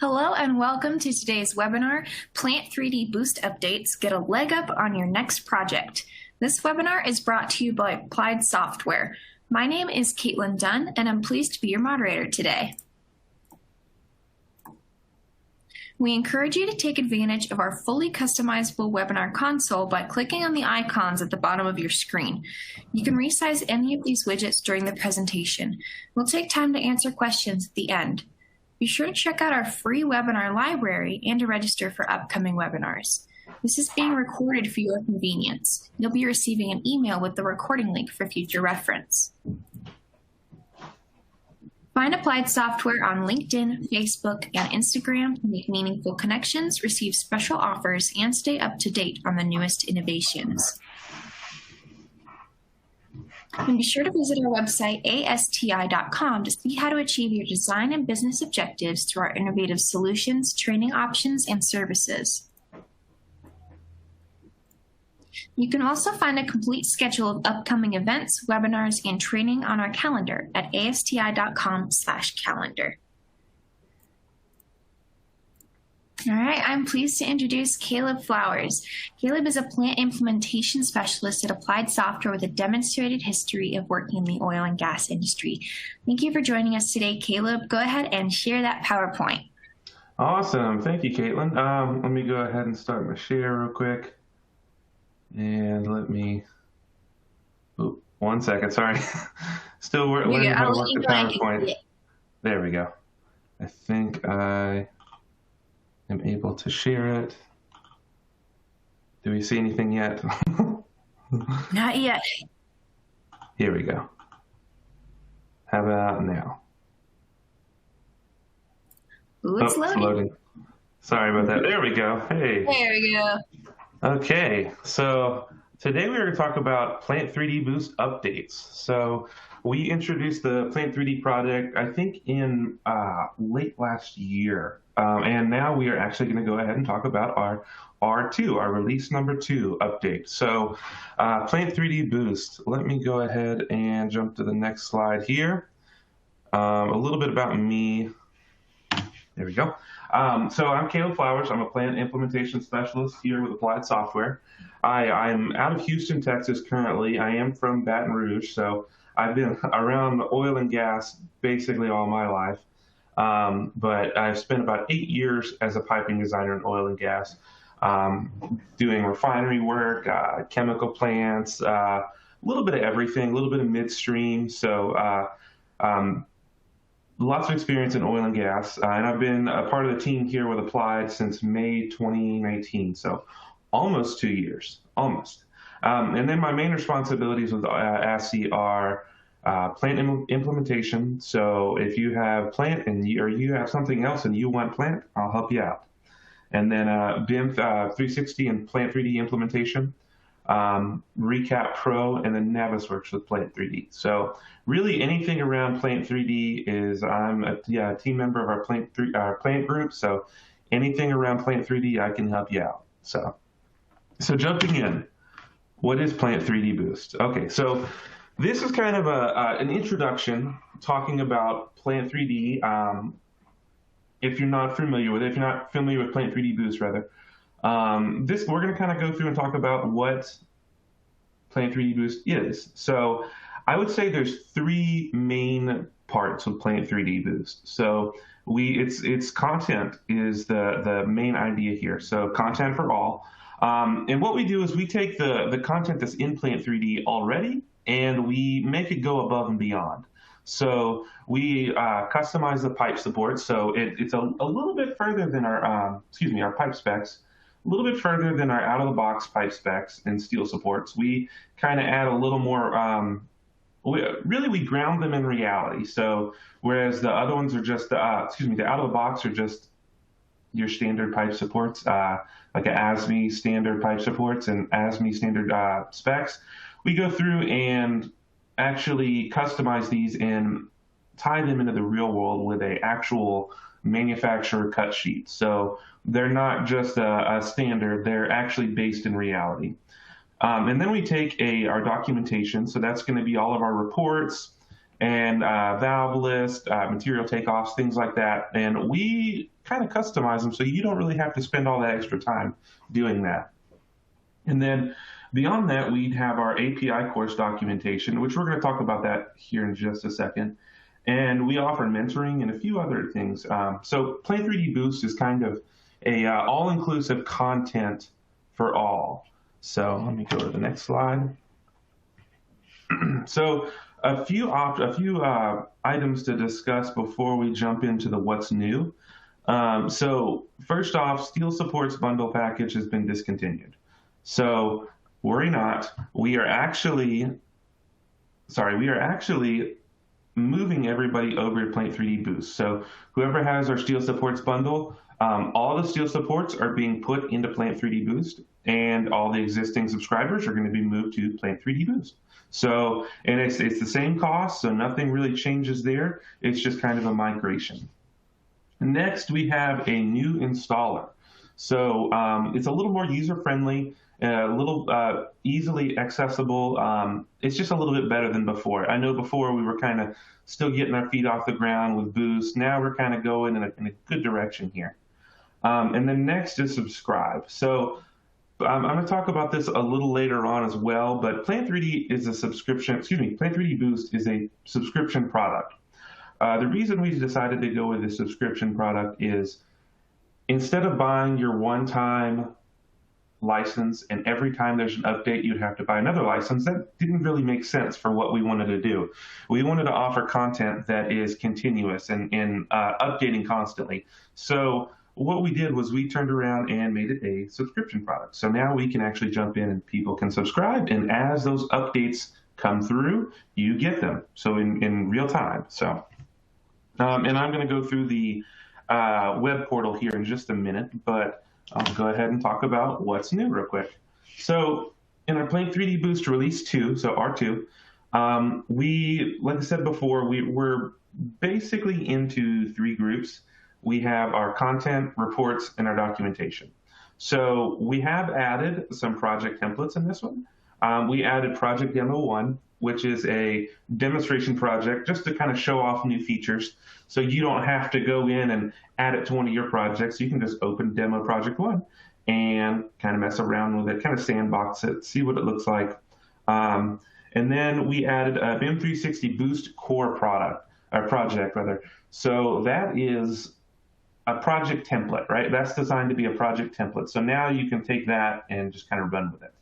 Hello and welcome to today's webinar, Plant 3D Boost Updates, Get a Leg Up on Your Next Project. This webinar is brought to you by Applied Software. My name is Caitlin Dunn and I'm pleased to be your moderator today. We encourage you to take advantage of our fully customizable webinar console by clicking on the icons at the bottom of your screen. You can resize any of these widgets during the presentation. We'll take time to answer questions at the end. Be sure to check out our free webinar library and to register for upcoming webinars. This is being recorded for your convenience. You'll be receiving an email with the recording link for future reference. Find Applied Software on LinkedIn, Facebook, and Instagram to make meaningful connections, receive special offers, and stay up to date on the newest innovations. And be sure to visit our website, ASTI.com, to see how to achieve your design and business objectives through our innovative solutions, training options, and services. You can also find a complete schedule of upcoming events, webinars, and training on our calendar at ASTI.com/calendar. All right, I'm pleased to introduce Caleb Flowers. Caleb is a plant implementation specialist at Applied Software with a demonstrated history of working in the oil and gas industry. Thank you for joining us today, Caleb. Go ahead and share that PowerPoint. Awesome. Thank you, Caitlin. Let me go ahead and start my share real quick. And let me, one second, sorry. Still learning how to work the PowerPoint. There we go. I think I am able to share it. Do we see anything yet? Not yet. Here we go. How about now? Ooh, it's loading. Sorry about that. There we go. Hey. There we go. Okay, so today we are going to talk about Plant 3D Boost updates. So we introduced the Plant 3D project, I think, in late last year. And now we are actually going to go ahead and talk about our R2, our release number 2 update. So Plant 3D Boost, let me go ahead and jump to the next slide here. A little bit about me. There we go. So I'm Caleb Flowers. I'm a plant implementation specialist here with Applied Software. I'm out of Houston, Texas currently. I am from Baton Rouge, so I've been around oil and gas basically all my life. But I've spent about 8 years as a piping designer in oil and gas, doing refinery work, chemical plants, a little bit of everything, a little bit of midstream. So lots of experience in oil and gas, and I've been a part of the team here with Applied since May 2019, so almost 2 years, almost. And then my main responsibilities with ASCII are plant implementation. So if you have plant or you have something else and you want plant, I'll help you out. And then BIM 360 and Plant 3D implementation, Recap Pro, and then Navisworks with Plant 3D. So really anything around Plant 3D is, I'm a team member of our plant group. So anything around Plant 3D, I can help you out. So jumping in, what is Plant 3D Boost? Okay, so this is kind of an introduction talking about Plant 3D. If you're not familiar with it, if you're not familiar with Plant 3D Boost, rather, we're going to kind of go through and talk about what Plant 3D Boost is. So I would say there's 3 main parts of Plant 3D Boost. So its content is the main idea here. So content for all. And what we do is we take the content that's in Plant 3D already and we make it go above and beyond. So we customize the pipe support. So it's a little bit further than our pipe specs. A little bit further than our out-of-the-box pipe specs and steel supports. We kind of add a little more, we ground them in reality. So whereas the other ones are just, the out-of-the-box are just your standard pipe supports, like an ASME standard pipe supports and ASME standard specs, we go through and actually customize these and tie them into the real world with an actual manufacturer cut sheet. So they're not just a standard, they're actually based in reality. And then we take our documentation, so that's going to be all of our reports and valve list, material takeoffs, things like that. And we kind of customize them so you don't really have to spend all that extra time doing that. And then beyond that, we'd have our API course documentation, which we're going to talk about that here in just a second. And we offer mentoring and a few other things. So Plane 3D Boost is kind of a all-inclusive content for all. So let me go to the next slide. So a few items to discuss before we jump into the what's new. So first off, Steel Supports bundle package has been discontinued. So worry not, we are actually moving everybody over to Plane 3D Boost. So whoever has our Steel Supports bundle, all the Steel Supports are being put into Plane 3D Boost, and all the existing subscribers are going to be moved to Plane 3D Boost. So, and it's the same cost, so nothing really changes there. It's just kind of a migration. Next, we have a new installer. So it's a little more user-friendly, a little easily accessible. It's just a little bit better than before. I know before we were kind of still getting our feet off the ground with Boost. Now we're kind of going in a good direction here. And then next is Subscribe. So I'm going to talk about this a little later on as well, but Plane 3D is a subscription, Plane 3D Boost is a subscription product. The reason we decided to go with this subscription product is instead of buying your one-time license and every time there's an update you'd have to buy another license, that didn't really make sense for what we wanted to do. We wanted to offer content that is continuous and updating constantly. So what we did was we turned around and made it a subscription product. So now we can actually jump in and people can subscribe, and as those updates come through, you get them. So in real time. So, and I'm going to go through the web portal here in just a minute, but I'll go ahead and talk about what's new real quick. So in our Plane 3D Boost Release 2, so R2, we, like I said before, we're basically into 3 groups. We have our content, reports, and our documentation. So we have added some project templates in this one. We added Project Demo 1, which is a demonstration project just to kind of show off new features. So you don't have to go in and add it to one of your projects. You can just open Demo Project 1 and kind of mess around with it, kind of sandbox it, see what it looks like. And then we added a BIM 360 Boost Core project. So that is a project template, right? That's designed to be a project template. So now you can take that and just kind of run with it.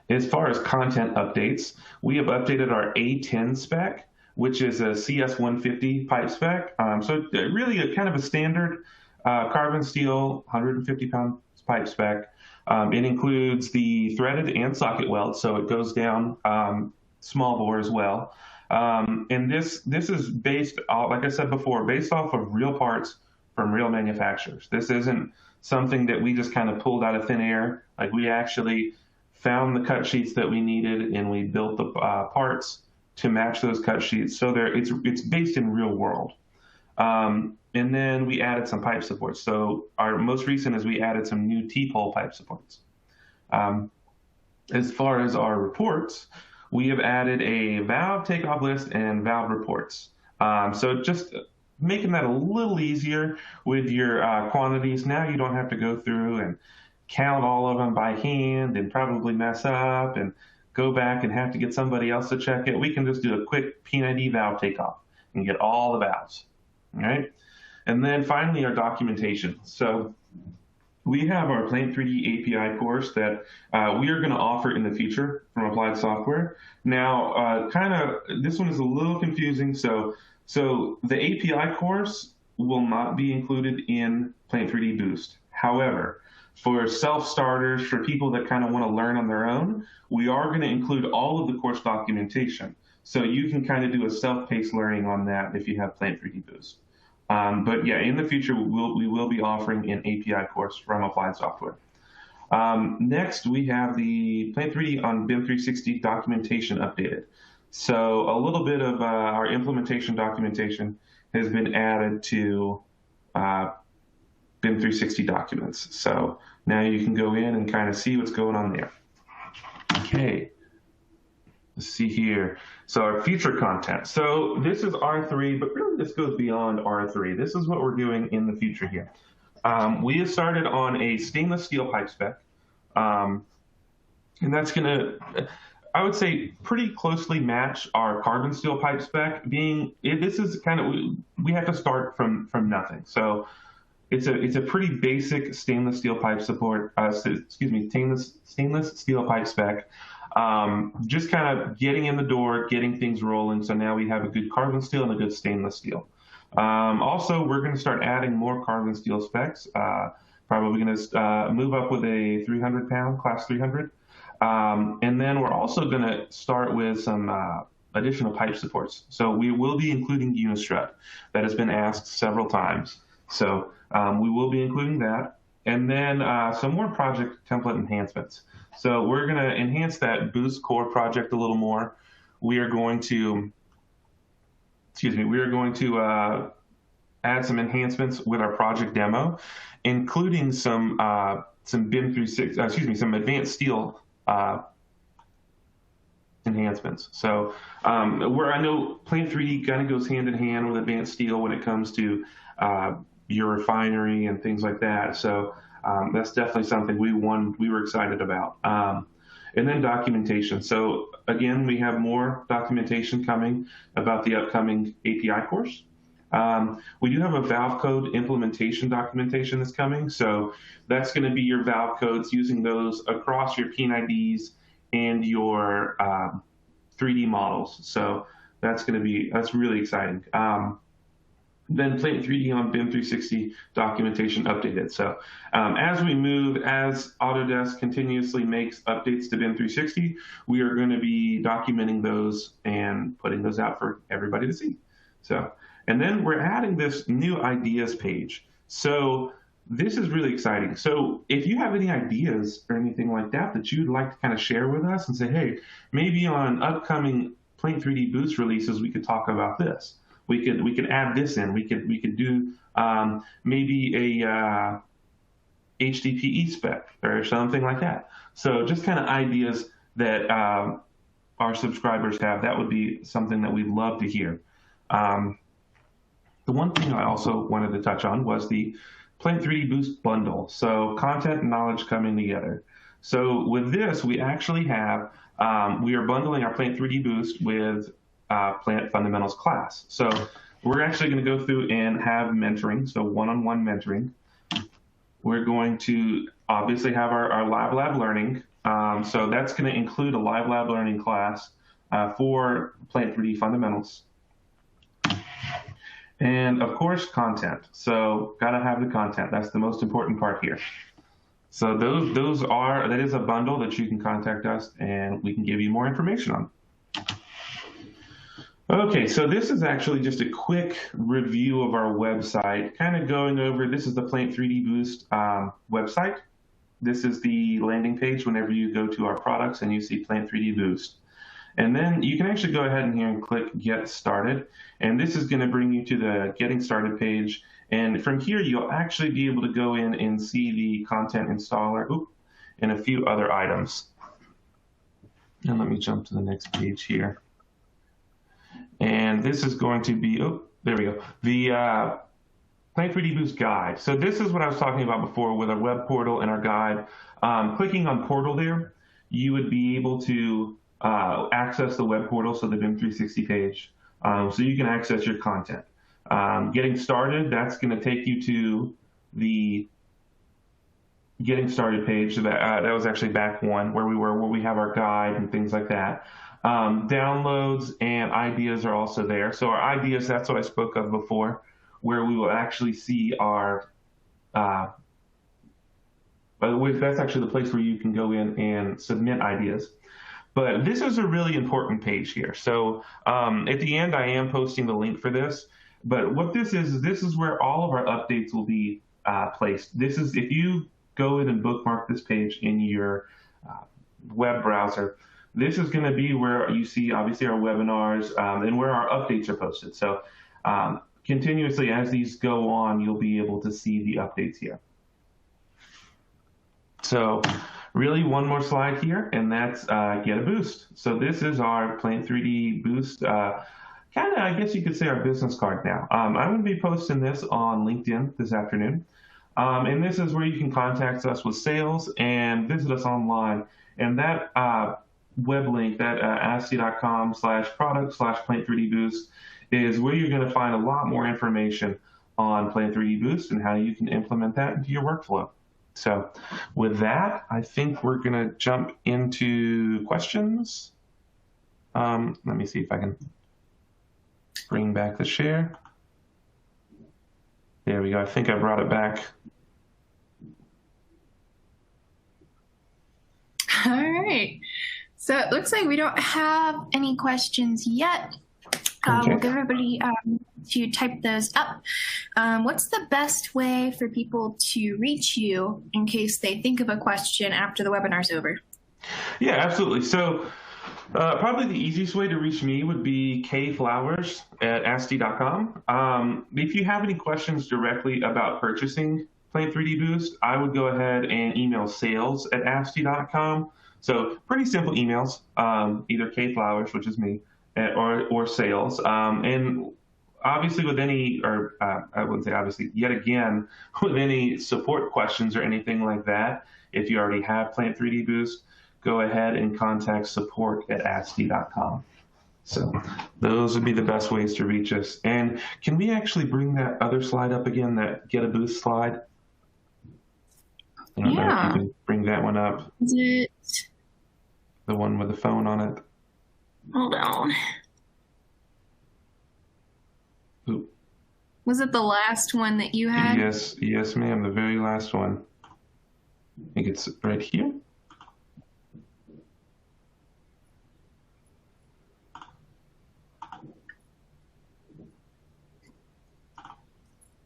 As far as content updates, we have updated our A10 spec, which is a CS150 pipe spec. So really a kind of a standard carbon steel 150-pound pipe spec. It includes the threaded and socket weld, so it goes down small bore as well. And this is based, like I said before, based off of real parts from real manufacturers. This isn't something that we just kind of pulled out of thin air. Like, we actually found the cut sheets that we needed, and we built the parts to match those cut sheets. So it's based in real world. And then we added some pipe supports. So our most recent is we added some new T-pole pipe supports. As far as our reports, we have added a valve takeoff list and valve reports. So just making that a little easier with your quantities. Now you don't have to go through and count all of them by hand and probably mess up and go back and have to get somebody else to check it. We can just do a quick P90 valve takeoff and get all the valves, all right? And then finally, our documentation. So we have our Plane 3D API course that we are going to offer in the future from Applied Software. Now, this one is a little confusing. So the API course will not be included in Plane 3D Boost. However, for self-starters, for people that kind of want to learn on their own, we are going to include all of the course documentation. So you can kind of do a self-paced learning on that if you have Plane 3D Boost. But yeah, in the future, we will be offering an API course from Applied Software. Next, we have the Plane 3D on BIM 360 documentation updated. So a little bit of our implementation documentation has been added to BIM 360 documents. So now you can go in and kind of see what's going on there. Okay, let's see here. So our future content. So this is R3, but really this goes beyond R3. This is what we're doing in the future here. We have started on a stainless steel pipe spec, and that's going to, I would say, pretty closely match our carbon steel pipe spec. This is kind of, we have to start from nothing. So it's a pretty basic stainless steel pipe stainless steel pipe spec. Just kind of getting in the door, getting things rolling. So now we have a good carbon steel and a good stainless steel. Also, we're going to start adding more carbon steel specs. Probably going to move up with a 300-pound, class 300. And then we're also going to start with some additional pipe supports. So we will be including unistrut. That has been asked several times. So we will be including that. And then some more project template enhancements. So we're going to enhance that Boost Core project a little more. We are going to, add some enhancements with our project demo, including some BIM 360, some advanced steel enhancements. So where I know Plant 3D kind of goes hand in hand with advanced steel when it comes to your refinery and things like that. So that's definitely something we were excited about. And then documentation. So again, we have more documentation coming about the upcoming API course. We do have a valve code implementation documentation that's coming. So that's going to be your valve codes, using those across your P&IDs and your 3D models. So that's really exciting. Then Plant 3D on BIM 360 documentation updated. So as Autodesk continuously makes updates to BIM 360, we are going to be documenting those and putting those out for everybody to see. So, and then we're adding this new ideas page. So this is really exciting. So if you have any ideas or anything like that you'd like to kind of share with us and say, hey, maybe on upcoming Plant 3D Boost releases, we could talk about this. We could add this in. We could do maybe a HDPE spec or something like that. So just kind of ideas that our subscribers have. That would be something that we'd love to hear. The one thing I also wanted to touch on was the Plant 3D Boost bundle. So content and knowledge coming together. So with this, we actually have, we are bundling our Plant 3D Boost with Plant Fundamentals class. So we're actually going to go through and have mentoring, so one-on-one mentoring. We're going to obviously have our live lab learning. So that's going to include a live lab learning class for Plant 3D Fundamentals. And of course, content. So got to have the content. That's the most important part here. So that is a bundle that you can contact us and we can give you more information on. Okay, so this is actually just a quick review of our website, kind of going over, this is the Plant 3D Boost website. This is the landing page whenever you go to our products and you see Plant 3D Boost. And then you can actually go ahead and here and click Get Started. And this is going to bring you to the Getting Started page. And from here, you'll actually be able to go in and see the content installer and a few other items. And let me jump to the next page here. And this is going to be, there we go, the Plant 3D Boost guide. So this is what I was talking about before with our web portal and our guide. Clicking on portal there, you would be able to access the web portal, so the BIM 360 page, so you can access your content. Getting started, that's going to take you to the Getting Started page. So that was actually back one where we have our guide and things like that. Downloads and ideas are also there. So our ideas, that's what I spoke of before, where we will actually see our, that's actually the place where you can go in and submit ideas. But this is a really important page here. So at the end, I am posting the link for this. But what this is where all of our updates will be placed. This is, if you go in and bookmark this page in your web browser, this is going to be where you see, obviously, our webinars and where our updates are posted. So continuously, as these go on, you'll be able to see the updates here. So really one more slide here, and that's get a boost. So this is our Plant 3D Boost, kind of, I guess you could say, our business card now. I'm going to be posting this on LinkedIn this afternoon. And this is where you can contact us with sales and visit us online. And that web link, that asty.com/product/Plant3D Boost, is where you're going to find a lot more information on Plant 3D Boost and how you can implement that into your workflow. So with that, I think we're going to jump into questions. Let me see if I can bring back the share. There we go. I think I brought it back. All right. So it looks like we don't have any questions yet. Okay. We'll give everybody to type those up. What's the best way for people to reach you in case they think of a question after the webinar's over? Yeah, absolutely. So probably the easiest way to reach me would be kflowers@asti.com. If you have any questions directly about purchasing Plant 3D Boost, I would go ahead and email sales@asti.com. So pretty simple emails, either kflowers, which is me, or sales. And obviously with any, or I wouldn't say obviously, yet again, with any support questions or anything like that, if you already have Plant 3D Boost, go ahead and contact support@asti.com. So those would be the best ways to reach us. And can we actually bring that other slide up again, that Get a Boost slide? I don't know if you can bring that one up. Is it? The one with the phone on it. Hold on. Ooh. Was it the last one that you had? Yes, ma'am. The very last one. I think it's right here.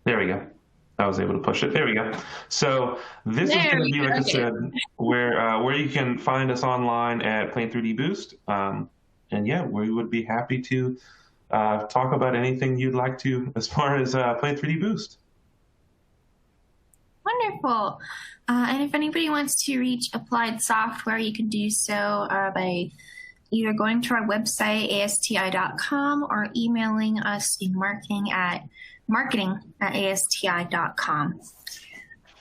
There we go. I was able to push it. There we go. So this is going to be, like I said, where you can find us online at Plant 3D Boost. And yeah, we would be happy to talk about anything you'd like to as far as Plant 3D Boost. Wonderful. And if anybody wants to reach Applied Software, you can do so by either going to our website, asti.com, or emailing us in marketing@asti.com.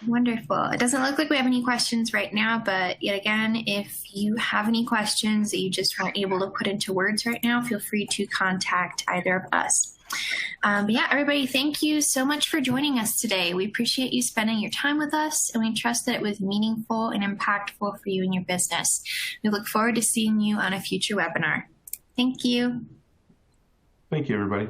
Wonderful. It doesn't look like we have any questions right now, but yet again, if you have any questions that you just weren't able to put into words right now, feel free to contact either of us. But yeah, everybody, thank you so much for joining us today. We appreciate you spending your time with us, and we trust that it was meaningful and impactful for you and your business. We look forward to seeing you on a future webinar. Thank you. Thank you, everybody.